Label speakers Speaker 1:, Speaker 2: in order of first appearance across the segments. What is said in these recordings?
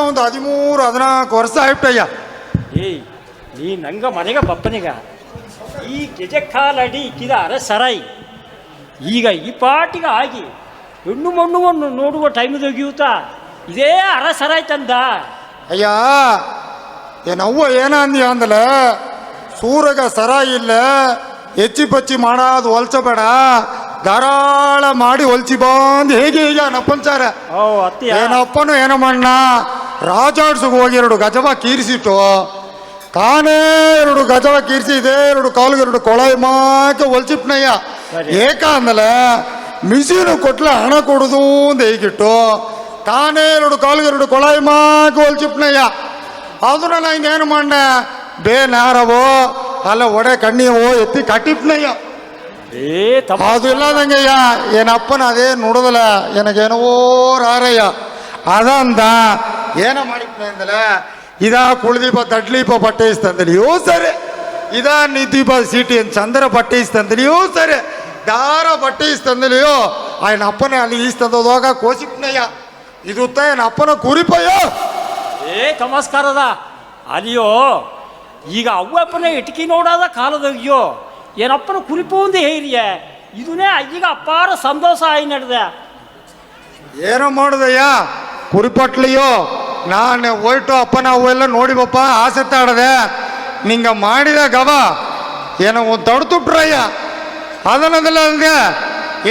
Speaker 1: ಒಂದು 13-14 ವರ್ಷ ಆಯ್ತಯ್ಯ.
Speaker 2: ಏಯ್ ನೀ ನಂಗ ಮನೆಗ ಬಪ್ಪನಿಗ ಈ ಗೆಜಕಾಲಡಿ ಇಕ್ಕಿದ ಅರಸರಾಯಿ ಈಗ ಈ ಪಾಟಿಗೆ ಆಗಿ ಹೆಣ್ಣು ಮಣ್ಣುವನ್ನು ನೋಡುವ ಟೈಮ್ ತೆಗಿಯೂತಾ ಇದೇ ಅರಸರಾಯ್ ತಂದ.
Speaker 1: ಅಯ್ಯ ಏನವ್ವ ಏನ ಅಂದಿ ಅಂದಲ ಸೂರಗ ಸರ ಇಲ್ಲ ಹೆಚ್ಚಿ ಪಚ್ಚಿ ಮಾಡೋದು ಹೊಲ್ಸಬೇಡ, ಧಾರಾಳ ಮಾಡಿ ಹೊಲ್ಸಿ ಬಂದು ಹೇಗೆ ಈಗ ನಪ್ಪಂಚಾರ ಏನಪ್ಪನು ಏನೋ ಮಣ್ಣ ರಾಜಾಡ್ಸಗ್ ಹೋಗಿ 2 ಗಜವ ಕೀರಿಸಿಟ್ಟು ತಾನೇ 2 ಗಜವ ಕೀರಿಸಿ ಇದೇ 2 ಕಾಲಿಗೆ 2 ಕೊಳಾಯಿ ಮಾಕೆ ಹೊಲ್ಸಿಪ್ನಯ್ಯ. ಏಕ ಅಂದಲೆ ಮಿಷಿನು ಕೊಟ್ಲೆ ಹಣ ಕೊಡುದು ಅಂತ ಹೇಗಿಟ್ಟು ತಾನೇ 2 ಕಾಲಿಗೆ 2 ಕೊಳಾಯಿ ಮಾಕೆ ಹೊಲ್ಸಿಪ್ನಯ್ಯ. ಅದನ್ನ ನಾ ಇನ್ನೇನು ಮಾಡ ಬೇನಾರವೋ ಅಲ್ಲ ಒಡೆ ಕಣ್ಣಿಯವೋ ಎತ್ತಿ ಕಟ್ಟಿಪ್ನಯ್ಯ. ಅದು ಇಲ್ಲದಂಗೆಯ್ಯ ಏನಪ್ಪನ ಅದೇ ನೋಡೋದಲ್ಲ ಏನಗೇನವೋ ರಾರಯ್ಯ ಅದಂದ ಏನ ಮಾಡಿಪ್ನ ಅಂದಲೆ ಇದ ಕುಳ್ದೀಪ ದಡ್ಲೀಪ ಬಟ್ಟೆ ಇಸ್ತಂದಲಿಯೋ ಸರಿ, ಇದ ನೀದೀಪ ಸೀಟಿ ಚಂದರ ಬಟ್ಟೆ ಇಸ್ತಂದಲಿಯೋ ಸರಿ, ದಾರ ಬಟ್ಟೆ ಇಸ್ತಂದಲಿಯೋ ఆయన ಅಪ್ಪನ ಅಲ್ಲಿ ಈಸ್ತಂದೋದಾಗ ಕೋಸಿಪ್ನಯ್ಯ ಇದು ಏನ ಅಪ್ಪನ ಕುರಿಪಯ್ಯ.
Speaker 2: ನಮಸ್ಕಾರದ ಅಲ್ಲಿಯೋ ಈಗ ಅವ್ವಪ್ಪನ ಇಟ್ಕಿ ನೋಡಾದ ಕಾಲದಾಗ್ಯೋ ಏನಪ್ಪನ ಕುರಿಪು ಒಂದು ಹೇರಿಯ ಇದನ್ನೇ ಈಗ ಅಪ್ಪಾರ ಸಂತೋಷ ಆಗಿ ನಡೆದ.
Speaker 1: ಏನೋ ಮಾಡುದಯ್ಯ ಕುರಿಪಟ್ಲಿಯೋ ನಾನು ಹೊರಟು ಅಪ್ಪನ ಅವೆಲ್ಲ ನೋಡಿ ಬಪ್ಪ ಆಸೆ ತಾಡದೆ ನಿಂಗ ಮಾಡಿದ ಗವ ಏನೋ ಒಂದು ತಡ್ತುಟ್ರಯ್ಯ ಅದನ್ನದಲ್ಲ ಅಂದೆ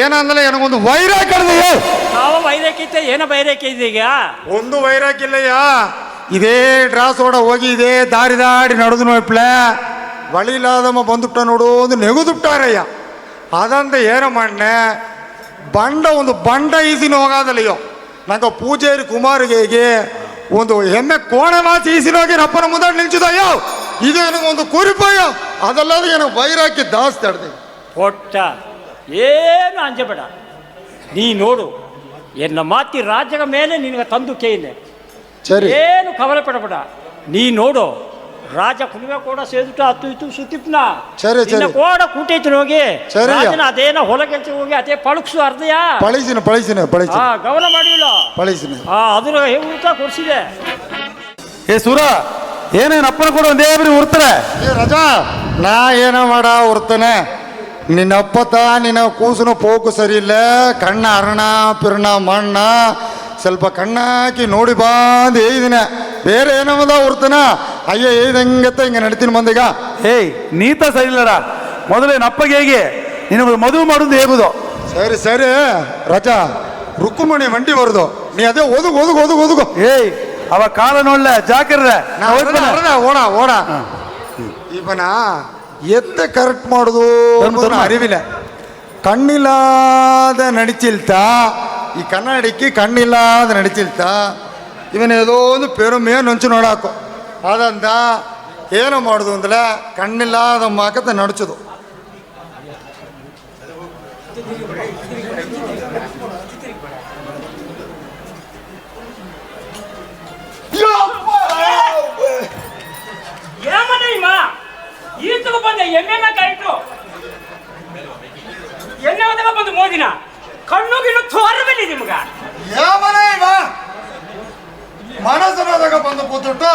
Speaker 1: ಏನಂದಲ್ಲ ಏನೊಂದು ವೈರಾಕ್ ಕಡ್ದಯ್ಯ.
Speaker 2: ಯಾವ ವೈರಾಕ್ಯತೆ ಏನ ವೈರಾಕ್ಯ ಈಗ
Speaker 1: ಒಂದು ವೈರಾಕಿಲ್ಲಯ್ಯ ಇದೇ ಡ್ರಾಸ್ ಓಡ ಹೋಗಿ ಇದೇ ದಾರಿ ನಡೆದು ನೋಡ್ಪ್ಲೆ ಬಳಿಲಾದಮ್ಮ ಬಂದುಬಿಟ್ಟ ನೋಡು ಒಂದು ನೆಗುದುಬಿಟ್ಟಾರಯ್ಯ. ಅದಂತ ಏನೋ ಮಾಡ್ನೆ ಒಂದು ಬಂಡ ಈಸಿನ ಹೋಗೋದಲ್ಲಯ್ಯೋ ನಂಗೆ ಪೂಜಾರಿ ಕುಮಾರಿಗೆ ಒಂದು ಹೆಮ್ಮೆ ಕೋಣೆ ಮಾಸಿ ಈಸಿನ ಹೋಗಿ ಅಪ್ಪನ ಮುಂದೆ ನಿಲ್ಸಿದಯ್ಯೋ ಇದು ನನಗೊಂದು ಕುರಿಪಯ್ಯೋ ಅದಲ್ಲದ ಏನೋ ವೈರಾಕಿ ದಾಸ್ ತಡ್ದೆ
Speaker 2: ಹೊಟ್ಟ ಏನು ಅಂಜಬೇಡ. ನೀ ನೋಡು ಎನ್ನ ಮಾತಿ ರಾಜ್ಯದ ಮೇಲೆ ನಿನಗೆ ತಂದು ಕೇನೆ
Speaker 1: ಸರಿ
Speaker 2: ಏನು ಕವಲೆ ಪಡಬೇಡ. ನೀ ನೋಡು ರಾಜ ಕುಣಿವೆ ಕೂಡ ಸೇದುಟ ಹತ್ತು ಇತ್ತು ಸುತ್ತಿಪ್ನ
Speaker 1: ಸರಿ ಸರಿ
Speaker 2: ಕೂಡ ಕೂಟೈತಿ ಹೋಗಿ ರಾಜನ ಅದೇನ ಹೊಲ ಕೆಲಸ ಹೋಗಿ ಅದೇ ಪಳಕ್ಸು ಅರ್ಧಯ
Speaker 1: ಪಳಿಸಿನ
Speaker 2: ಗಮನ ಮಾಡಿಲ್ಲ
Speaker 1: ಪಳಿಸಿನ
Speaker 2: ಅದ್ರ ಊಟ ಕೊಡ್ಸಿದೆ.
Speaker 3: ಏ ಸೂರ ಏನೇನು ಅಪ್ಪನ ಕೂಡ ಒಂದೇ ಬರಿ ಉರ್ತಾರೆ.
Speaker 1: ಏ ರಜಾ ನಾ ಏನೋ ಮಾಡ ಉರ್ತಾನೆ ನಿನ್ನಪ್ಪತ್ತ ನಿನ್ನ ಕೂಸುನ ಪೋಕು ಸರಿ ಇಲ್ಲ ಕಣ್ಣ ಅರ್ಣ ಪಿರ್ಣ ಮಣ್ಣ ಸ್ವಲ್ಪ ಕಣ್ಣಾಕಿ ನೋಡಿ ಬಂದು ಏದಿನ ಬೇರೆ ಏನದ ಉರ್ತಾನ ಅಯ್ಯ ಏದಂಗತ್ತ ಹಿಂಗೆ ನಡಿತೀನಿ ಬಂದೀಗ.
Speaker 3: ಏಯ್ ನೀತ ಸರಿ ಇಲ್ಲಡ ಮೊದಲೇನು ಅಪ್ಪಗೆ ಹೇಗೆ ನಿನಗೆ ಮದುವೆ ಮಾಡೋದು ಹೇಗುದು.
Speaker 1: ಸರಿ ಸರಿ ರಜಾ ರುಕ್ಕುಮಣಿ ಮಂಡಿ ಬರುದು ನೀ ಅದೇ ಓದುಗು
Speaker 3: ಏಯ್ ಅವ ಕಾಲ ನೋಡ್ಲೆ ಜಾಕಿರ್ರೆ
Speaker 1: ಓಡ ಇವನ ಎತ್ತ ಕರೆಕ್ಟ್ ಮಾಡುದು ಅರಿವಿಲ್ಲ. ಕಣ್ಣಿಲ್ಲದ ನಡಿಚಿಲ್ತ ಈ ಕನ್ನಡಿಕ್ಕೆ ಕಣ್ಣಿಲ್ಲದ ನಡಿಚಿಲ್ತ ಇವನ ಏದೋ ಒಂದು ಪೇರೊಮ್ಮೆ ನಂಚು ನೋಡಾಕು ಅದಂತ ಏನೋ ಮಾಡುದು ಅಂದ್ರೆ ಕಣ್ಣಿಲ್ಲದ ಮಾಕತ್ತ ನಡ್ಚೋದು.
Speaker 2: ಬಂದೆ ಎಮ್ಮೆ ಕಾಯ್ತು ಎಣ್ಣೆ ಹೋದಾಗ ಬಂದು ಮೋದಿನ ಕಣ್ಣುಗಿನ ತೋರಬೇಡಿ ನಿಮ್ಗ
Speaker 1: ಮನಸ್ಸನಾದಾಗ ಬಂದು ಕೂತ್ಬಿಟ್ಟು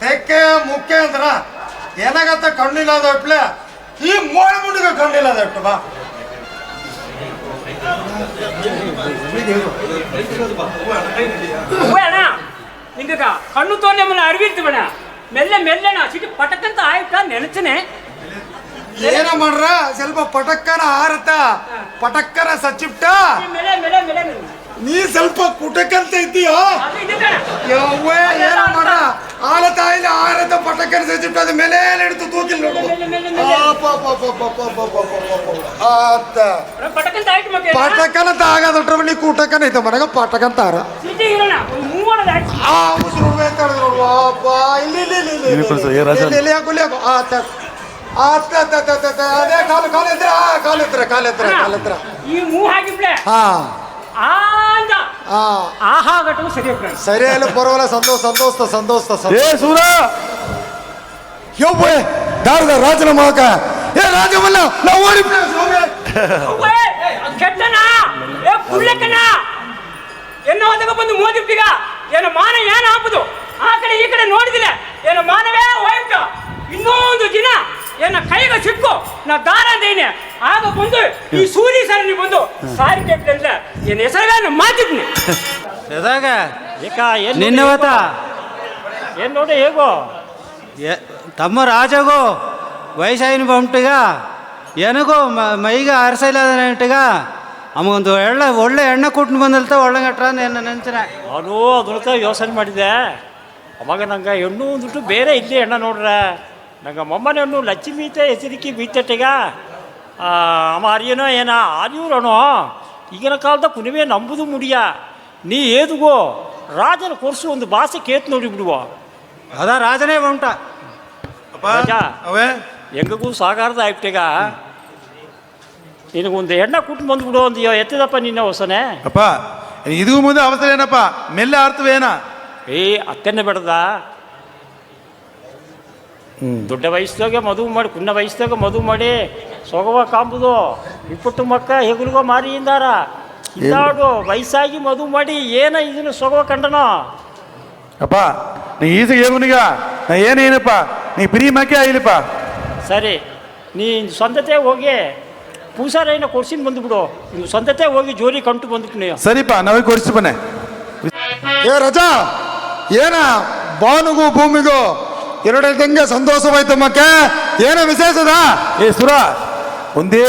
Speaker 1: ತೆಕ್ಕೆ ಮುಖ್ಯ ಅಂದ್ರ ಏನಾಗತ್ತ ಕಣ್ಣಿಲ್ಲದ ಇಟ್ಲೆ ಈ ಮೋಳಿ ಮುಂಡಿಗೆ ಕಣ್ಣಿಲ್ಲದ ಇಟ್ಟು ಬಾ
Speaker 2: ಅಣ್ಣ ನಿಂಗ ಕಣ್ಣು ತೋನೆ ಮನೆ ಅರಿವಿರ್ತೀವಣ್ಣ ಮೆಲ್ಲೆಣ್ಣ ಸಿಟಿ ಪಟಕ್ಕಂತ ಆಯ್ತಾ ನೆನಚನೆ
Speaker 1: ಏನ ಮಾಡ್ರ ಸ್ವಲ್ಪ ಪಟಕ್ಕನ ಹಾರತ ಪಟಕ್ಕನ ಸಚ್ಚಿಪ್ಟ ನೀ ಸ್ವಲ್ಪ ಕುಟಕ್ಕಂತ ಐತಿಯೋ ಏನ ಮಾಡ್ರ ಆಲತ ಇಲ್ಲಿ ಆರತ ಪಟಕ್ಕನ ಸಚ್ಚಿಪ್ಟ ಅದ ಮೇಲೆ ಹಿಡಿದು ತೂಕಿಲ್ ಪಟಕ್ಕನಂತ ಆಗದಟ್ರ ನೀ ಕೂಟಕ್ಕನ ಐತ ಮನೆಗ ಪಟಕ್ಕಂತ ಆರ ಅದೇ ಕಾಲ ಸರಿಯಲ್ಲ ಪರವಲ್ಲ ಸಂತೋಷ ದಾರದ ರಾಜನ ಮಗ ಏ ರಾಜವಲ್ಲ ನಾವು ಓಡಿ
Speaker 2: ಎನ್ನ ಬಂದು ಮೋದಿರ್ತೀಗ ಏನು ಮಾನ ಏನ ಹಾಪುದು ನಾ ದಾರ ಅಂದೇನೆ ಆಗ ಬಂದು ಈ ಸೂರಿ ಸರಣಿ ಬಂದು ಸಾರಿ ಕೆಟ್ಟಲ್ಲ ಏನ್ ಹೆಸರು ಮಾತಿದ್ನಿ
Speaker 4: ಎದಾಗ
Speaker 2: ಏಕ ಏನ್
Speaker 4: ನಿನ್ನವತ
Speaker 2: ಏನ್ ನೋಡಿ ಹೇಗೋ
Speaker 4: ತಮ್ಮ ರಾಜಗೋ ವಯಸ್ಸಾಯಿನ ಬಂಟಿಗ ಏನಗೋ ಮೈಗ ಅರಸೈಲಂಟಿಗ ಅಮ್ಮಗೊಂದು ಒಳ್ಳೆ ಎಣ್ಣೆ ಕುಟ್ನು ಬಂದಲ್ತ ಒಳ್ಳೆ ಗಟ್ರ ನೆನ್ಸಿನ
Speaker 2: ನಾನು ಅದನ್ನ ಯೋಚನೆ ಮಾಡಿದೆ ಅವಾಗ ನಂಗೆ ಹೆಣ್ಣು ಒಂದಿಟ್ಟು ಬೇರೆ ಇಲ್ಲಿ ಎಣ್ಣ ನೋಡ್ರೆ ನಂಗೆ ಮೊಮ್ಮನೆ ಹೆಣ್ಣು ಲಕ್ಷ್ಮೀತೆ ಹೆಸರಿಕೆ ಬೀತಟ್ಟಿಗ ಅಮ್ಮ ಅರಿಯನೋ ಏನ ಆರ್ಯೂರಣೋ ಈಗಿನ ಕಾಲದ ಕುನಿವೆ ನಂಬುದು ಮುಡಿಯ ನೀ ಏದುಗೋ ರಾಜನ ಕೊರ್ಸು ಒಂದು ಭಾಷೆ ಕೇತ್ ನೋಡಿ ಬಿಡುವ
Speaker 4: ಅದ ರಾಜನೇ ಬಂಟ
Speaker 2: ರಾಜ
Speaker 3: ಅವೇ
Speaker 2: ಹೆಂಗಗೂ ಸಾಗಾರದ ಆಯ್ತೇಗ ನಿನಗೊಂದು ಎಣ್ಣ ಕುಟ್ಟು ಬಂದ್ಬಿಡು ಒಂದು ಎತ್ತಿದಪ್ಪ ನಿನ್ನ ಹೊಸನೆ
Speaker 3: ಅಪ್ಪ ಇದು ಮುಂದೆ ಅವಸರ ಏನಪ್ಪ ಮೆಲ್ಲ ಅರ್ಥವೇನ
Speaker 2: ಅತ್ತೆನ್ನೇ ಬೇಡದ ದೊಡ್ಡ ವಯಸ್ಸಾಗೆ ಮದುವೆ ಮಾಡಿ ಕುನ್ನ ವಯಸ್ಸಾಗ ಮದುವೆ ಮಾಡಿ ಸೊಗವ ಕಾಂಬುದು ಇಪ್ಪತ್ತು ಮಕ್ಕ ಹೆಗುಲ್ಗೋ ಮಾರಿಯಿಂದಾರ ಇದ್ದಾಡು ವಯಸ್ಸಾಗಿ ಮದುವೆ ಮಾಡಿ ಏನ ಇದನ್ನು ಸೊಗವ ಕಂಡನೋ
Speaker 3: ಅಪ್ಪ ನೀ ಈಸಿಗೆ ಹೇಗುನಿಗ ನಾ ಏನೇನಪ್ಪ ನೀ ಪ್ರೀ ಮಕ್ಕೆ ಆಗಿಲ್ಲಪ್ಪ
Speaker 2: ಸರಿ ನೀ ಸ್ವಂತತೆ ಹೋಗಿ ಪೂಸಾರೈನ ಕೊಡ್ಸಿನ ಬಂದುಬಿಡು ನೀನು ಸ್ವಂತತೆ ಹೋಗಿ ಜೋರಿ ಕಂಟು ಬಂದ್ಬಿಟ್ಟು ನೀವು
Speaker 3: ಸರಿಪ್ಪ ನಾವೇ ಕೊಡಿಸಿ ಬನ್ನೆ
Speaker 1: ಏ ರಜಾ ಏನ ಬಾನುಗೂ ಭೂಮಿಗೂ ಎರಡಂಗೆ ಸಂತೋಷವಾಯ್ತಮ್ಮಕ್ಕೆ ಏನ ವಿಶೇಷದ
Speaker 3: ಸುರ ಒಂದೇ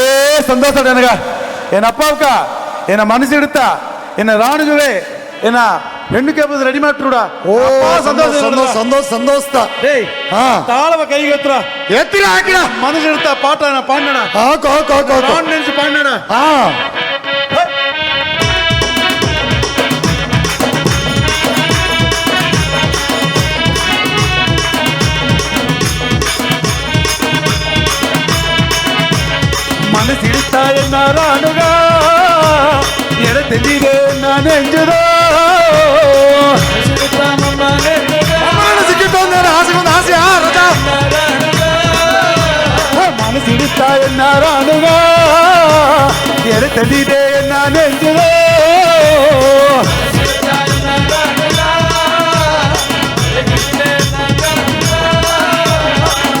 Speaker 3: ಸಂತೋಷ ನನಗ ಏನಪ್ಪ ಅವಕ ಏನ ಮನಸ್ಸಿಡುತ್ತಾ ಏನ ರಾಣಿಗಳೇ ಏನ ಹೆಣ್ಣು ಕೇಬಲ್ ರೆಡಿ ಮಾಡ್ಬಿಡ
Speaker 1: ಓ ಸಂತೋಷ ಸಂತೋಷ ಸಂತೋಷ ಹಾ
Speaker 3: ತಾಳವ ಕೈಗೆ ಹತ್ರ
Speaker 1: ಎತ್ತಿರ ಹಾಕಿಡ
Speaker 3: ಮನಸ್ಸಿಡುತ್ತಾ ಪಾಠನ ಪಾಂಡಣ
Speaker 1: ಹಾಕು ಹಾಕು ಹಾಕು ಹಾಕು
Speaker 3: ನೆನ್ಸಿ ಪಾಂಡಣ
Speaker 1: ಹಾ
Speaker 3: ಮನಸ್ಸಿಡುತ್ತಾ ಎನ್ನ ರಾಣುಗ ಎಡತೆಲ್ಲಿದೆ ನಾನೆಂಜುದೋ
Speaker 1: ಸಿಕ್ಕಿತ್ತು ಅಂದ್ರೆ ಆಸೆಗೊಂದು ಆಸೆ ರಜಾ
Speaker 3: ಮನಸ್ಸಿಡುತ್ತಾ ಎನ್ನ ರಾಣುಗ ಎಡತೆಲ್ಲಿದೆ ನಾನೆಂಜುದೋ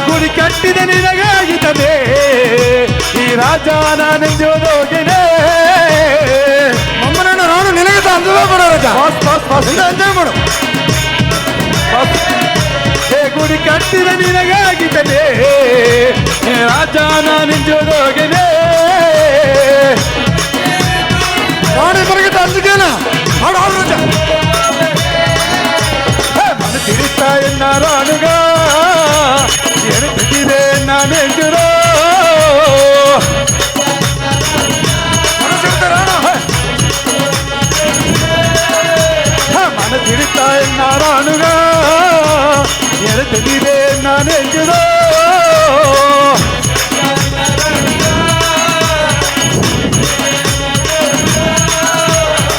Speaker 3: ಗುಡಿ ಕಟ್ಟಿದ ನಿನಗಾಗಿತದೆ ಈ ರಾಜ ನಾನೆಂಜೋದೋಗಿನೇ
Speaker 1: ಮಮ್ಮನನ್ನು ನಾನು ನಿನಗೆ ಅಂಜದ ಬೇಡ ರಜಾ ಎಂಜಾಯ್ ಮಾಡು
Speaker 3: ಹೇ ಗುಡಿ ಕಟ್ಟಿದ ನಿನಗಾಗಿತದೆ ಈ ರಾಜ ನಾನೆಂಜೋದೋಗಿನೇ
Speaker 1: ನೋಡಿ ಬರಗಿಟ್ಟ ಅಂಜಿಕೆನ ಹಾಡು ಹಾಡು ರಜಾ
Speaker 3: ಮನಸ್ಸಿಡುತ್ತಾ ಎನ್ನ ರಾಣುಗ ಎಡತಿದೆ ನಾನೆಂಜುದೋ ಮನಸ್ಸಿಡುತ್ತಾ ಎನ್ನ ರಾಣುಗ ಎಡತಿದೆ ನಾನೆಂಜುದೋ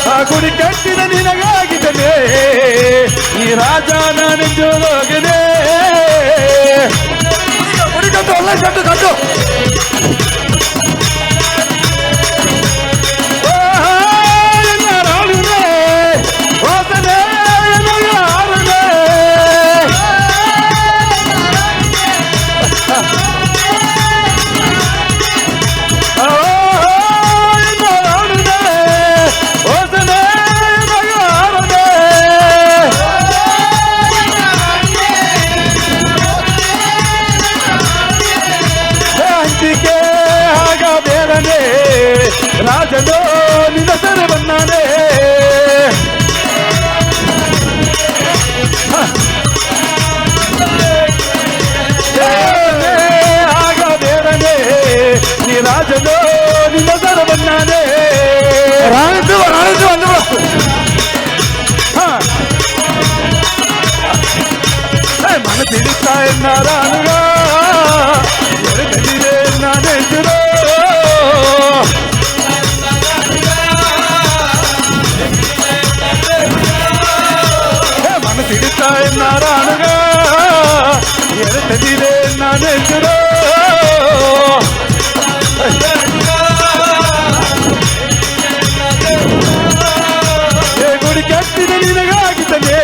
Speaker 3: ಆ ಗುಡಿ ಕಟ್ಟಿದ ನಿನಗಾಗಿದ್ದನೆ ಈ ರಾಜ ನಾನೆಂಜೋದೋಗನೆ
Speaker 1: ಗುಡಿ ಕಟ್ಟು ಎಲ್ಲ ಕಟ್ಟು ಕಟ್ಟು
Speaker 3: ರಾಜನೋ ನಿನ್ನ ಸರ ಬಂದಾನೆ ಆಗ ಬೇಡನೆ ನೀ ರಾಜನೋ ನಿನ್ನ ಸರ ಬಂದಾನೆ
Speaker 1: ರಾಣಿದ್ದು ರಾಣಿದ್ದು ಅಂದು
Speaker 3: ಮನಸ್ಸಿಡುತ್ತಾ ಎನ್ನ ರಾಣುಗ ಎಡಗಲಿದೆ ನಾನೆಂಜುದೋ ಮನಸ್ಸಿಡುತ್ತಾ ಎನ್ನ ರಾಣುಗ ಎಡಗಲಿದೆ ನಾನೆಂಜುದೋ ಗುಡಿ ಕಟ್ಟಿದ ನಿನಗಾಗಿದ್ದನೆ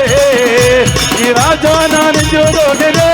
Speaker 3: ಈ ರಾಜ ನಾನೆಂಜೋದೋಗನೆ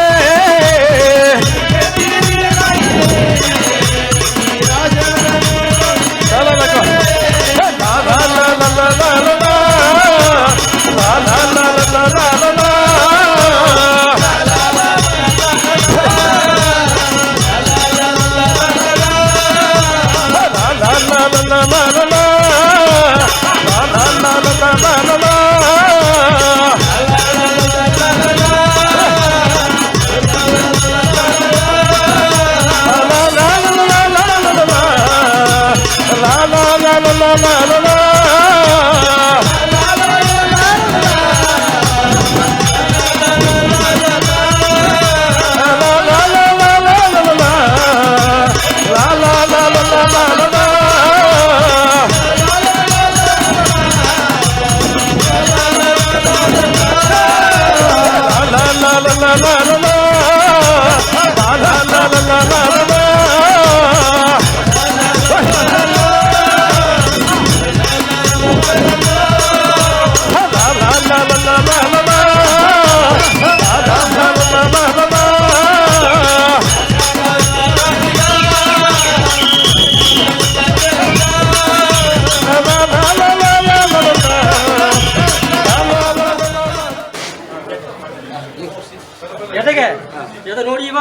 Speaker 5: ಎದಗೆ ಎದ ನೋಡಿ ಇವ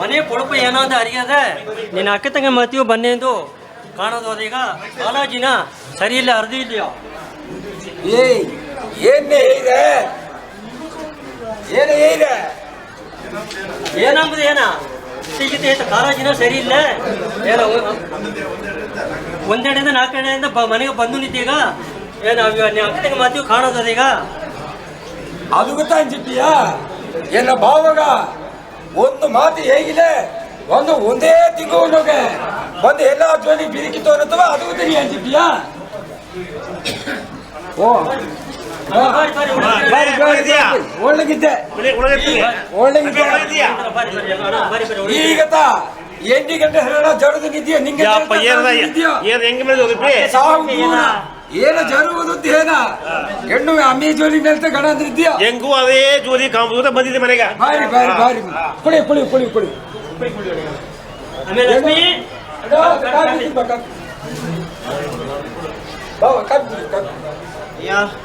Speaker 5: ಮನೆ ಕೊಳಪ ಏನಾದ ಅರಿಯದ ನಿನ್ನ ಅಕ್ಕ ತಂಗ ಮತಿಯು ಬನ್ನೆಂದು ಕಾಣೋದು ಅದೀಗ ಬಾಲಾಜಿನ ಸರಿ ಇಲ್ಲ ಅರ್ಧಿ ಇಲ್ಲಯೋ
Speaker 6: ಏನೇ ಇದೆ ಏನೇ ಇದೆ
Speaker 5: ಏನಂಬುದು ಏನ ಸಿಗುತ್ತೆ ಕಾಲೇಜಿನ ಸರಿ ಇಲ್ಲ ಏನ ಒಂದೆಡೆಯಿಂದ ನಾಲ್ಕಡೆಯಿಂದ ಮನೆಗೆ ಬಂದು ನಿಂತೀಗ ಏನು ನಿನ್ನ ಅಕ್ಕ ತಂಗ ಮತಿಯು ಕಾಣೋದು ಅದೀಗ
Speaker 6: ಅದು ಗೊತ್ತಾ ಅನ್ಸಿದ್ದೀಯ ಎಲ್ಲ ಭಾವಾಗ ಒಂದು ಮಾತು ಹೇಗಿದೆ ಒಂದೇ ತಿಂಗಳಿಗೆ ಬಂದು ಎಲ್ಲ ಜೋಲಿ ಬಿರಿಕಿತ್ತು ಅನ್ನತ್ತವ ಅದು ಗೊತ್ತಾ ನೀ ಅನ್ಸಿದ್ದೀಯ ಓ ಒಳ್ಳೆಗಿದ್ದೆ ಈಗ 8 ಗಂಟೆ ಹೇಳ ಜರುದಿದ್ಯಾ ನಿಂಗೆ ಏನ ಜರುವುದು ಏನ ಹೆಣ್ಣು ಅಮ್ಮಿ ಜೋಲಿ ಮೇಲೆ ಗಣ ಅಂದಿದ್ಯಾ
Speaker 7: ಹೆಂಗೂ ಅದೇ ಜೋಲಿ ಕಾಂಬುದ ಬಂದಿದೆ ಮನೆಗೆ
Speaker 6: ಬಾರಿ ಬಾರಿ ಬಾರಿ ಪುಳಿ ಪುಳಿ ಪುಳಿ ಪುಳಿ
Speaker 5: ಆಮೇಲೆ ಲಕ್ಷ್ಮಿ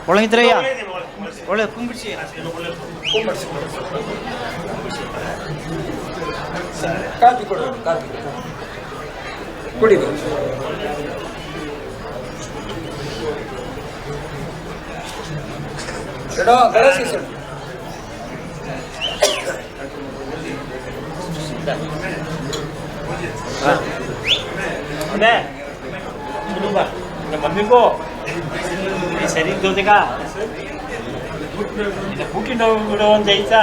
Speaker 4: ಒಳಗಿದ್ರಯ್ಯ ಒಳ್ಳೆ ಕುಂಬಿಡ್ಸಿ
Speaker 6: ಕಾಫಿ ಕೊಡು ಕಾಫಿ ಕುಡಿದು ಎಡೋ ಗಣಸಿ ಸರ್
Speaker 2: ಅದೇ ನಮ್ಮ ಮಮ್ಮಿಗೂ ಸರಿ ಇದ್ದೋದೀಗ ಕೂಟಿ ನೋವು ಬಿಡೋ ಒಂದು ಐತ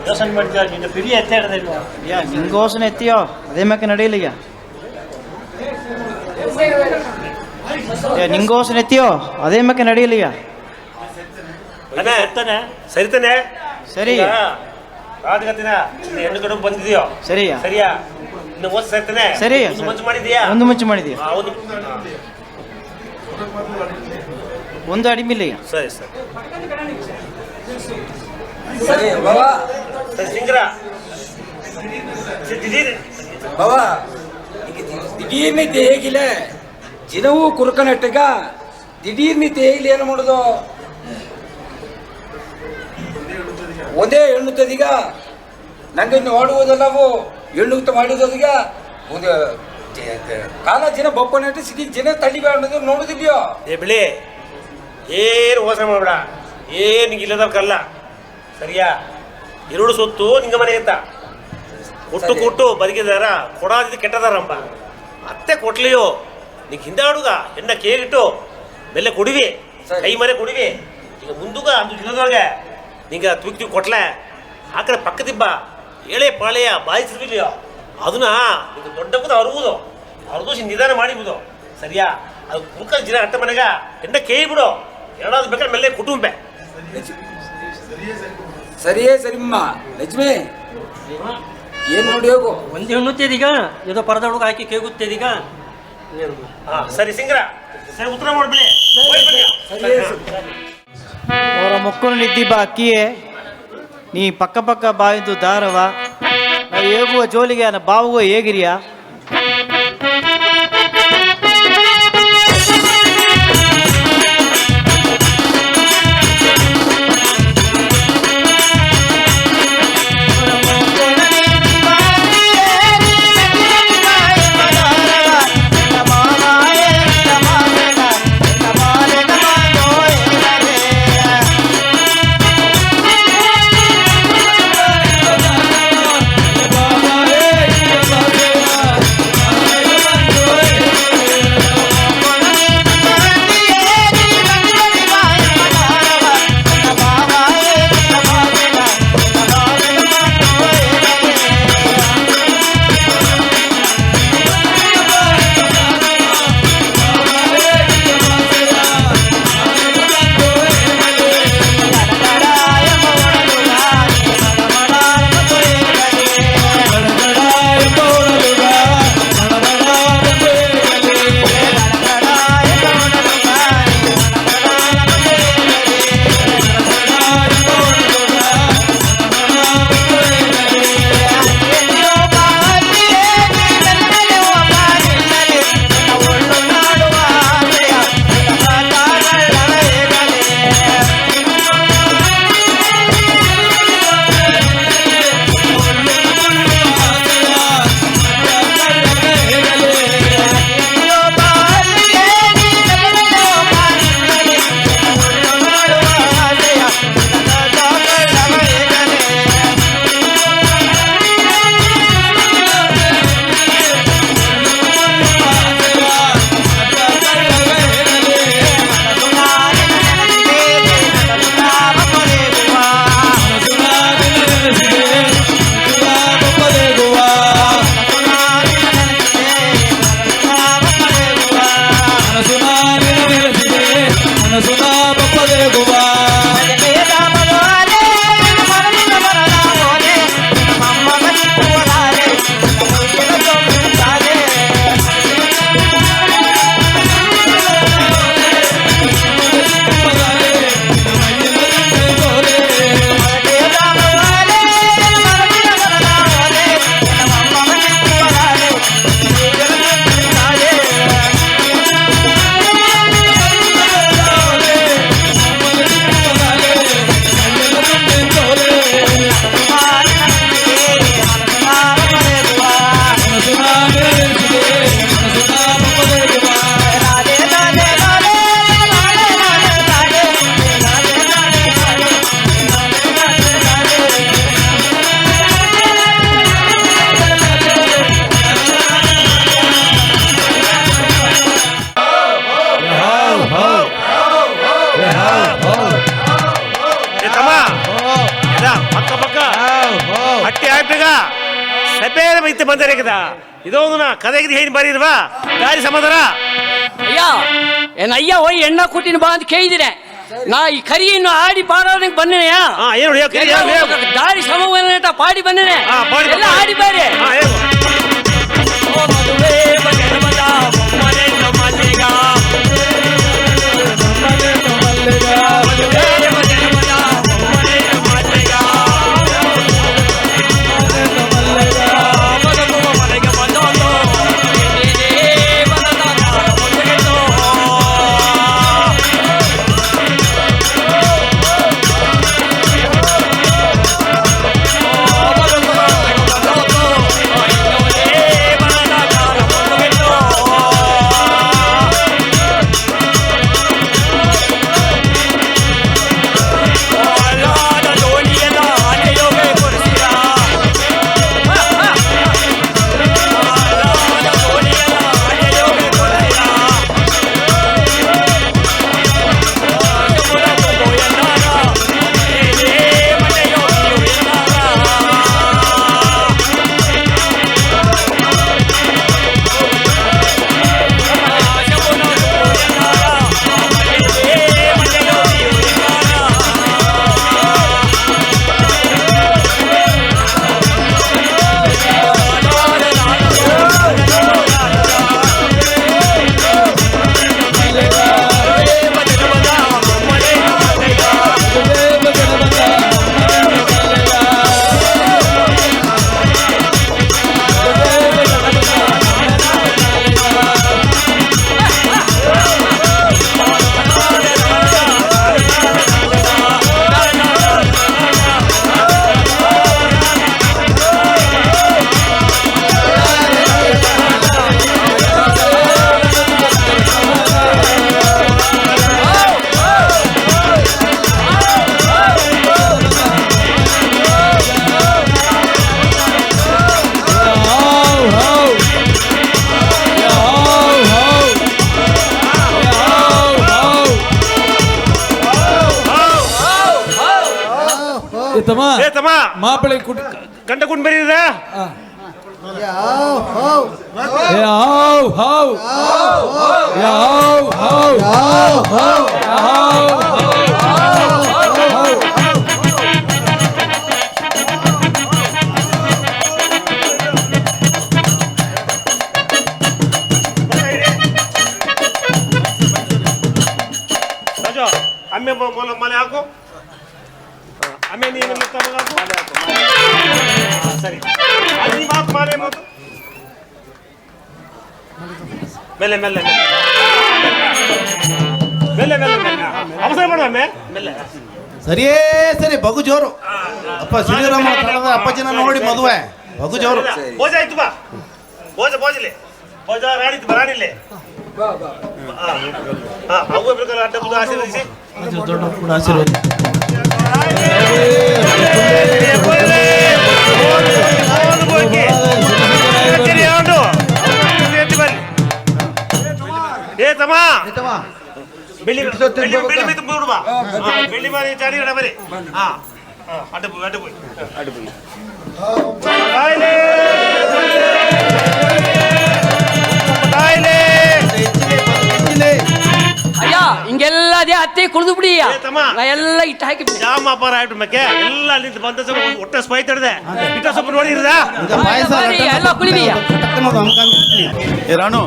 Speaker 2: ಯೋಚನೆ ಮಾಡಿದ ನಿನ್ನ ಪಿರಿ ಎತ್ತಾಡದಿಲ್ವ
Speaker 4: ಯಾ ನಿಂಗೋಸನ ಎತ್ತಿಯೋ ಅದೇ ಮ್ಯಾಕೆ ನಡೆಯಲಿಯ ನಿಂಗೋಸನ ಎತ್ತಿಯೋ ಅದೇ ಮ್ಯಾಕೆ ನಡೆಯಲಿಯ
Speaker 7: ಅದೇ
Speaker 2: ಗೊತ್ತಾನೆ
Speaker 7: ಸರಿತಾನೆ
Speaker 4: ಸರಿ
Speaker 7: ರಾಜಗತ್ತಿನ ಹೆಣ್ಣು ಕಡೆ ಬಂದಿದೆಯೋ
Speaker 4: ಸರಿಯಾ
Speaker 7: ಸರಿಯಾ ಇನ್ನು ಓದ್ ಸರಿತಾನೆ
Speaker 4: ಸರಿ
Speaker 7: ಮಂಚು ಮಾಡಿದ್ಯಾ
Speaker 4: ಒಂದು ಮುಂಚೆ ಮಾಡಿದೀಯ
Speaker 7: ಹೌದು
Speaker 4: ಒಂದು ಅಡಿಮಿಲ್ಲಯ್ಯ
Speaker 7: ಸರಿ ಸರಿ
Speaker 6: ಸರಿ ಬಾಬಾ
Speaker 7: ಸರಿ ಸಿಂಗ್ರ
Speaker 6: ಬಾಬಾ ದಿಢೀರ್ನಿದ್ದೆ ಹೇಗಿಲ್ಲ ದಿನವೂ ಕುರುಕನಟ್ಟಗ ದಿಢೀರ್ನಿದ್ದೆ ಹೇಗಿಲ್ಲ ಏನು ಮಾಡೋದು ಒಂದೇ ಹೆಣ್ಣುತ್ತದೀಗ ನಂಗೆ ಇನ್ನು ಮಾಡುವುದಲ್ಲವು ಹೆಣ್ಣುತ್ತ ಮಾಡಿದೀಗ ಒಂದು ಕಾಲ ಜನ ಬಪ್ಪನಟ್ಟು ಸಿಟಿ ಜನ ತಳ್ಳಿಬೇಡ ನೋಡುದಿದ್ಯೋ
Speaker 7: ಏ ಬಿಳಿ ಏನು ಮೋಸ ಮಾಡಬೇಡ ಏನು ಇಲ್ಲದಕ್ಕಲ್ಲ ಸರಿಯಾ ಎರಡು ಸೊತ್ತು ನಿಂಗ ಮನೆ ಅಂತ ಕೊಟ್ಟು ಕೊಟ್ಟು ಬದುಕಿದಾರ ಕೊಡಾದಿದ್ದು ಕೆಟ್ಟದಾರಂಬ ಅತ್ತೆ ಕೊಟ್ಲಿಯೋ ನಿಂಗೆ ಹಿಂದಾಡುಗ ಎಣ್ಣ ಕೇಳಿಟ್ಟು ಬೆಲೆ ಕೊಡಿವಿ ಕೈ ಮನೆ ಕೊಡಿವಿ ಈಗ ಮುಂದುಗ ಅಂದು ದಿನದೊಳಗೆ ನಿಂಗೆ ತುಕ್ತಿ ಕೊಟ್ಲೆ ಆ ಕಡೆ ಪಕ್ಕದಿಬ್ಬ ಎಳೆ ಪಾಳೆಯ ಬಾಯಿಸಿರ್ಲಿಲ್ಲ ಅದನ್ನ ನಿಂಗೆ ದೊಡ್ಡ ಕೂದ ಅರುವುದು ಅರ್ದು ನಿಧಾನ ಮಾಡಿಬಿಡು ಸರಿಯಾ ಅದು ಕುರ್ಕ ಜಿನ ಅಟ್ಟ ಮನೆಗ ಎಣ್ಣ ಕೇಳಿಬಿಡು ಎರಡಾದ್ರು ಬೇಕಾದ್ರೆ ಮೇಲೆ ಕುಟುಂಬ
Speaker 6: ಸರಿಯೇ ಸರಿಮ್ಮ ಲಕ್ಷ್ಮಿ ಏನ್ ನೋಡಿ ಹೋಗು
Speaker 5: ಒಂದು ಹೆಣ್ಣುತ್ತೇದೀಗ ಏನೋ ಪರದ ಹುಡುಗ ಹಾಕಿ ಕೇಗುತ್ತೇದೀಗ
Speaker 7: ಹಾ ಸರಿ ಸಿಂಗ್ರ ಸರಿ ಉತ್ತರ ಮಾಡ್ಬಿಡಿ
Speaker 6: ಸರಿಯೇ
Speaker 4: ಅವರ ಮೊಕ್ಕಲು ನಿದ್ದಿಬ್ಬ ಅಕ್ಕಿಯೇ ನೀ ಪಕ್ಕ ಪಕ್ಕ ಬಾಯಿದ್ದು ದಾರವ ನಾ ಹೇಗುವ ಜೋಲಿಗೆ ನನ್ನ ಬಾವುಗ ಹೇಗಿರಿಯಾ
Speaker 7: ಬೇರೆ ಬೈತೆ ಬಂದರೆ ಕದ ಇದೊಂದು ಕದೆಗಿರಿ ಏನು ಬಾರಿ ಇಲ್ವಾ ದಾರಿ ಸಮಾಧಾನ
Speaker 5: ಅಯ್ಯ ಏನ್ ಅಯ್ಯ ಹೋಯ್ ಎಣ್ಣ ಕೊಟ್ಟಿನ ಬಾ ಅಂತ ಕೇಳಿದಿರ ನಾ ಈ ಕರಿಯನ್ನು ಆಡಿ ಪಾಡೋದಕ್ಕೆ ಬಂದೇನೆಯ
Speaker 7: ಏನು
Speaker 5: ದಾರಿ ಸಮವನ್ನ ಪಾಡಿ ಬಂದೇನೆ ಎಲ್ಲ ಆಡಿ ಬಾರಿ
Speaker 8: ಮಾಪಿಳೆ
Speaker 7: ಗಂಟ ಕುಂಡ್ ಬರೀರ ಅಮ್ಮೆ ಮಲೆ ಹಾಕು ಆಮೇಲೆ ನೀನು ಸರಿ ಅಲ್ಲಿ ಮಾತು ಮಾಡಿ ಮಾತು ಮೆಲ್ಲೆ ಮೆಲ್ಲೆ ಮೆಲ್ಲೆ ಮೆಲ್ಲೆ ಮೆಲ್ಲೆ ಅವಸರ ಮಾಡು ಆಮೆ ಮೆಲ್ಲೆ
Speaker 3: ಸರಿಯೇ ಸರಿ ಬಗು ಜೋರು ಅಪ್ಪ ಶ್ರೀರಾಮ ಅಪ್ಪಾಜಿನ ನೋಡಿ ಮದುವೆ ಬಗು ಜೋರು
Speaker 7: ಭೋಜ ಆಯ್ತು ಬಾ ಭೋಜಲೆ ಭೋಜ ರಾಣಿತ್ತು ಬಾ ರಾಣಿಲ್ಲೇ ಅವು ಬೇಕಾದ್ರೆ ಅಡ್ಡ ಬುದ್ಧ ಆಶೀರ್ವದಿಸಿ
Speaker 3: ಆಶೀರ್ವಾದ
Speaker 7: ಬೆಳ್ಳಿ ಮಾರಿ ಚಾಡಿ ಬರೀ ಅಡ್ಡ போய்
Speaker 5: ಅಯ್ಯ ಹಿಂಗೆಲ್ಲ ಅದೇ ಅತ್ತೆ ಕುಡಿದು ಬಿಡಿ ನಾ ಎಲ್ಲ ಇಟ್ಟು ಹಾಕಿ
Speaker 7: ಜಾಮ ಅಪಾರ ಆಯ್ತು ಮಕ್ಕೆ ಎಲ್ಲ ಅಲ್ಲಿಂದ ಬಂದ ಹೊಟ್ಟೆ ಸ್ಪೈ ತಡದೆ ಇಟ್ಟ ಸ್ವಲ್ಪ ನೋಡಿರದ
Speaker 5: ಎಲ್ಲ ಕುಳಿದೀಯ
Speaker 3: ಏ ರಾಣು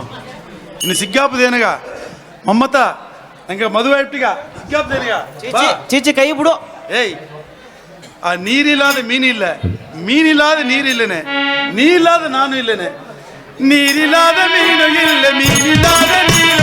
Speaker 3: ಇನ್ನು ಸಿಗ್ಗಾಪದೇನಗ ಮಮ್ಮತ್ತ ನಂಗೆ ಮದುವೆ ಇಟ್ಟಿಗ ಸಿಗ್ಗಾಪದೇನಗ
Speaker 4: ಚೀಚಿ ಕೈ ಬಿಡು
Speaker 3: ಏಯ್ ಆ ನೀರಿಲ್ಲದ ಮೀನಿಲ್ಲ ಮೀನಿಲ್ಲದ ನೀರಿಲ್ಲನೆ ನೀರಿಲ್ಲದ ನಾನು ಇಲ್ಲನೆ ನೀರಿಲ್ಲದ ಮೀನು ಇಲ್ಲ ಮೀನಿಲ್ಲದ ನೀರು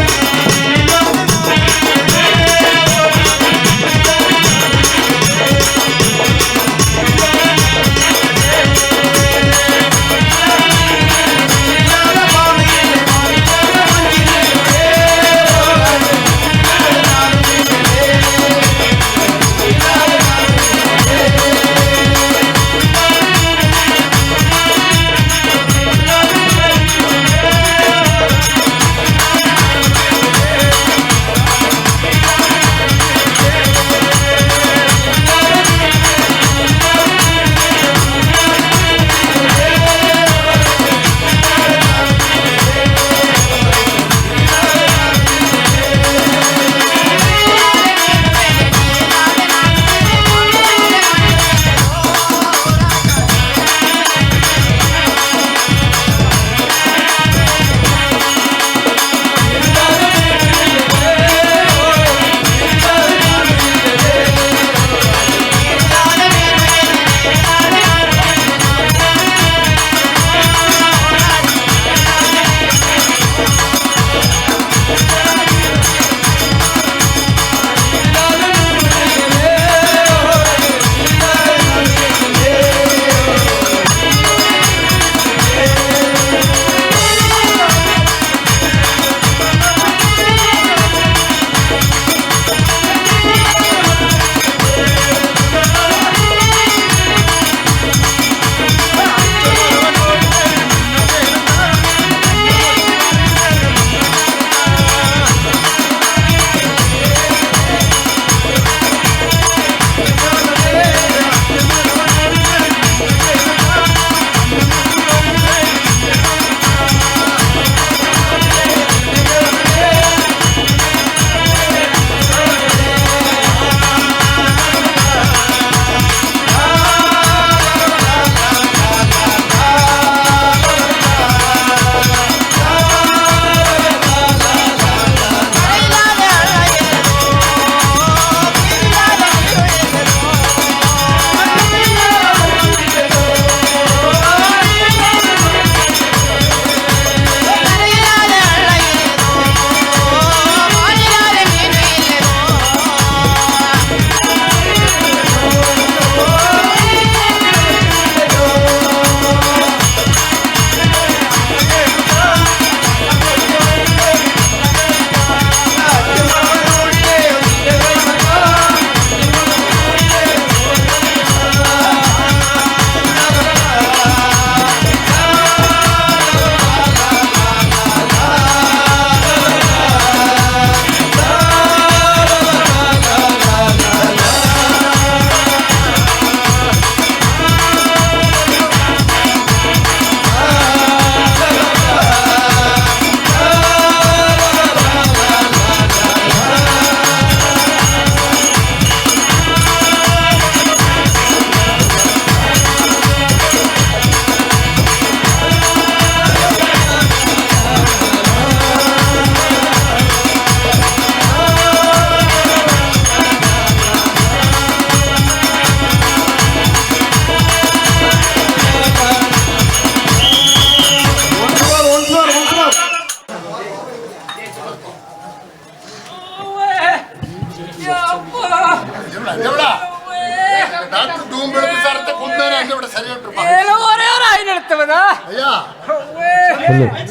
Speaker 1: ಸರಿ ಉಂಟು
Speaker 5: ಏನೋ ಒರೆಯವರ ಆಯ್ನ ಹೇಳ್ತವದ
Speaker 1: ಅಯ್ಯ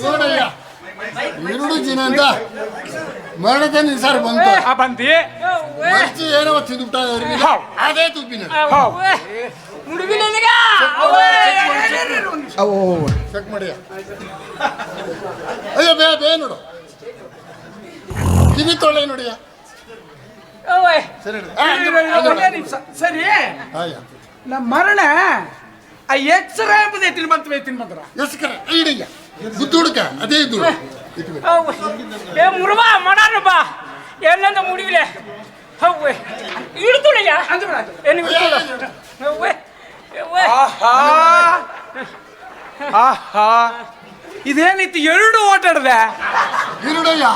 Speaker 1: ನೋಡಯ್ಯ ಎರಡು ದಿನ ಅಂತ ಮರಣದ ನಿಸಾರ ಬಂತು
Speaker 6: ಬಂದಿ
Speaker 1: ಮರ್ಚಿ ಏನೋ ತಿಂದುಬಿಟ್ಟ ಅದೇ ತುಪ್ಪಿನ ಅವು ಚೆಕ್ ಮಾಡಿಯ ಅಯ್ಯೋ ಬೇ ನೋಡು ಕಿವಿ ತೊಳೆ ನೋಡಿಯ ಸರಿ
Speaker 6: ಸರಿ
Speaker 1: ಅಯ್ಯ
Speaker 6: ನಮ್ಮ ಮರಣ ಆ ಎಚ್ಚರ ಎಂಬುದು ಎತ್ತಿನ ಬಂದ್ರ
Speaker 1: ಎಸ್ಕರ ಇಡಿಯ ಬುದ್ಧಿ ಹುಡುಕ ಅದೇ ಇದ್ದು
Speaker 5: ಏ ಮುರುಬಾ ಮಾಡಾನ ಬಾ ಎಲ್ಲಂದ ಮುಡಿವಿಲೆ ಹೌವೆ ಇಡ್ತುಳಯ್ಯ ಏನು ಹೌವೆ
Speaker 6: ಆಹಾ ಇದೇನಿತ್ತು ಎರಡು ಓಟಾಡ್ದೆ
Speaker 1: ಇರುಡಯ್ಯ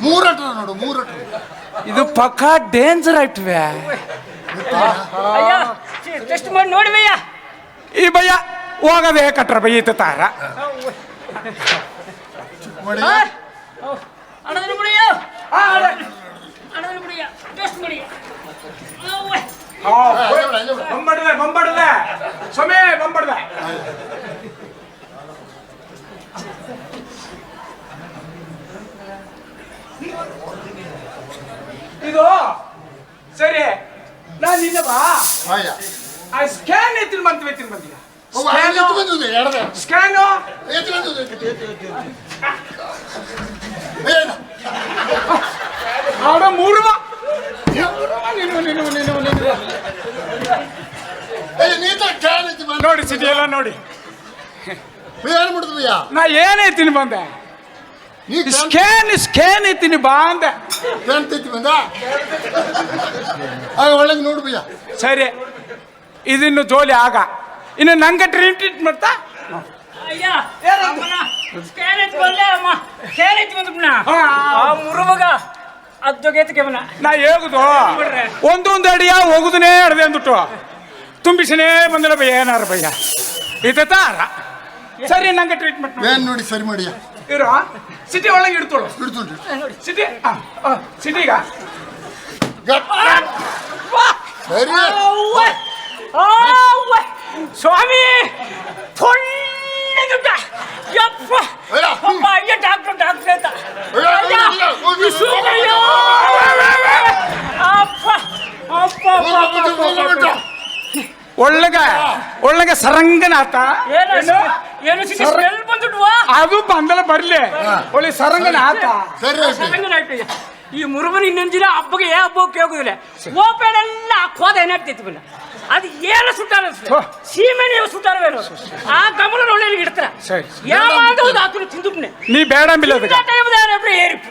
Speaker 1: ಮೂರಟ ನೋಡು ಮೂರಟ
Speaker 6: ಇದು ಪಕ್ಕಾ ಡೇಂಜರ್ ಆಯ್ತವೆ
Speaker 5: ಅಯ್ಯ ಟೆಸ್ಟ್ ಮಾಡಿ ನೋಡಿವಯ್ಯ
Speaker 6: ಈ ಭಯ ಹೋಗದೆ ಕಟ್ರ ಭಯ ಇತ್ತ ತಾರ
Speaker 1: ಮಾಡಿ
Speaker 5: ಅಣ್ಣದಲ್ಲಿ ಮುಡಿಯ ಅಣ್ಣದಲ್ಲಿ ಮುಡಿಯ ಟೆಸ್ಟ್ ಮಾಡಿ
Speaker 6: ಬಂಬಡ್ದೆ ಸಮಯ ಬಂಬಡ್ದೆ ಇದು ಸರಿ ನಾನು ನಿನ್ನ ಬಾ
Speaker 1: ಅಯ್ಯ
Speaker 6: ಆ ಸ್ಕ್ಯಾನ್ ಎತ್ತಿನ ಬಂತೀಯ
Speaker 1: ಎತ್ತು ಬಂದಿದೆ ಎಡದೆ
Speaker 6: ಸ್ಕ್ಯಾನು
Speaker 1: ಎತ್ತು ಬಂದಿದೆ
Speaker 6: ಆಡ ಮೂರು ನೋಡಿ ಸಿಟಿ ಎಲ್ಲ ನೋಡಿ
Speaker 1: ಏನು ಮಾಡಿದ್ವಿಯಾ
Speaker 6: ನಾ ಏನೈತೀನಿ ಬಂದೆ
Speaker 1: ನೀ
Speaker 6: ಸ್ಕ್ಯಾನ್ ಐತೀನಿ ಬಾ ಅಂದೆ
Speaker 1: ಕಾಣ್ತೈತಿ ಬಂದ ಆಗ ಒಳಗೆ ನೋಡ್ಬಿಯ
Speaker 6: ಸರಿ ಇದಿನ್ನು ಜೋಲಿ ಆಗ ಇನ್ನು ನಂಗೆ ಟ್ರೀಟ್ ಮಾಡ್ತಾ
Speaker 5: ಅಯ್ಯ ಸ್ಕ್ಯಾನ್ ಎತ್ತಿ ಬಂದೆ ಅಮ್ಮ ಸ್ಕ್ಯಾನ್ ಎತ್ತಿ ಬಂದ್ಬಿಟ್ನ ಆ ಮುರುವಾಗ ಅದ್ದೊಗೆತ್ಕೆವನ
Speaker 6: ನಾ ಹೇಗುದು ಒಂದೊಂದು ಅಡಿಯ ಹೋಗುದನೇ ಅಡ್ದೆ ಅಂದ್ಬಿಟ್ಟು ತುಂಬಿಸನೇ ಬಂದಿಲ್ಲ ಭಯ ಏನಾರು ಭಯ ಇದು ತಾರ ಸರಿ ನಂಗೆ ಟ್ರೀಟ್ಮೆಂಟ್
Speaker 1: ಏನ್ ನೋಡಿ ಸರಿ ಮಾಡಿಯ
Speaker 6: ಇರೋ ಸಿಟಿ ಒಳಗೆ ಇಡ್ತೋಳು
Speaker 1: ಹಿಡ್ತುಂಡ್ರಿ
Speaker 6: ಸಿಟಿ ಸಿಟಿಗ
Speaker 1: ಸರಿ
Speaker 5: ಸ್ವಾಮಿ ಯಪ್ಪ ಅಯ್ಯ ಡಾಕ್ಟರ್ ಅಂತ
Speaker 6: ಒಳ್ಳಗೆ ಸರಂಗನಾಥ
Speaker 5: ಏನು ಸ್ಮೆಲ್ ಬಂದ್ಬಿಟ್ವಾ
Speaker 6: ಅದು ಬಂದಲ್ಲ ಬರ್ಲಿ ಒಳ್ಳೆ ಸರಂಗನಾಥ
Speaker 1: ಸರಿ
Speaker 5: ಈ ಮುರುಗನ ಇನ್ನೊಂದು ದಿನ ಹಬ್ಬಗೆ ಹಬ್ಬಕ್ಕೆ ಹೋಗುದಿಲ್ಲ ಓಪೆಡೆಲ್ಲ ಹಾಕೋದ ಏನಾಗ್ತೈತಿ ಬನ್ನ ಅದು ಏನು ಸುಟ್ಟಾರ ಸೀಮೆ ನೀವು ಸುಟ್ಟಾರವೇನು ಆ ಗಮನ ಒಳ್ಳೆ ಇಡ್ತಾರ ಯಾವಾಗ ಹಾಕಲು ತಿಂದುಪ್ನೆ
Speaker 6: ನೀ ಬೇಡ ಬಿಲ್ಲದಗ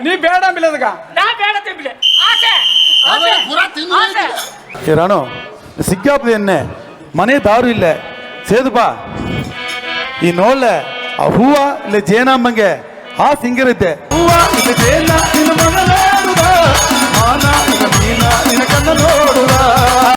Speaker 6: ನೀ ಬೇಡ ಬಿಲ್ಲದಗ
Speaker 5: ನಾ ಬೇಡ ತಿಂಬಿಲೆ ಆಸೆ
Speaker 3: ಏ ರಾಣು ಸಿಕ್ಕಾಪದೆ ಎನ್ನೆ ಮನೆ ದಾರು ಇಲ್ಲ ಸೇದುಪಾ ಈ ನೋಡ್ಲೆ ಆ ಹೂವ ಇಲ್ಲ ಜೇನಮ್ಮಂಗೆ ಆ ಸಿಂಗಿರುತ್ತೆ ಹೂವ ಇಲ್ಲ ಜೇನ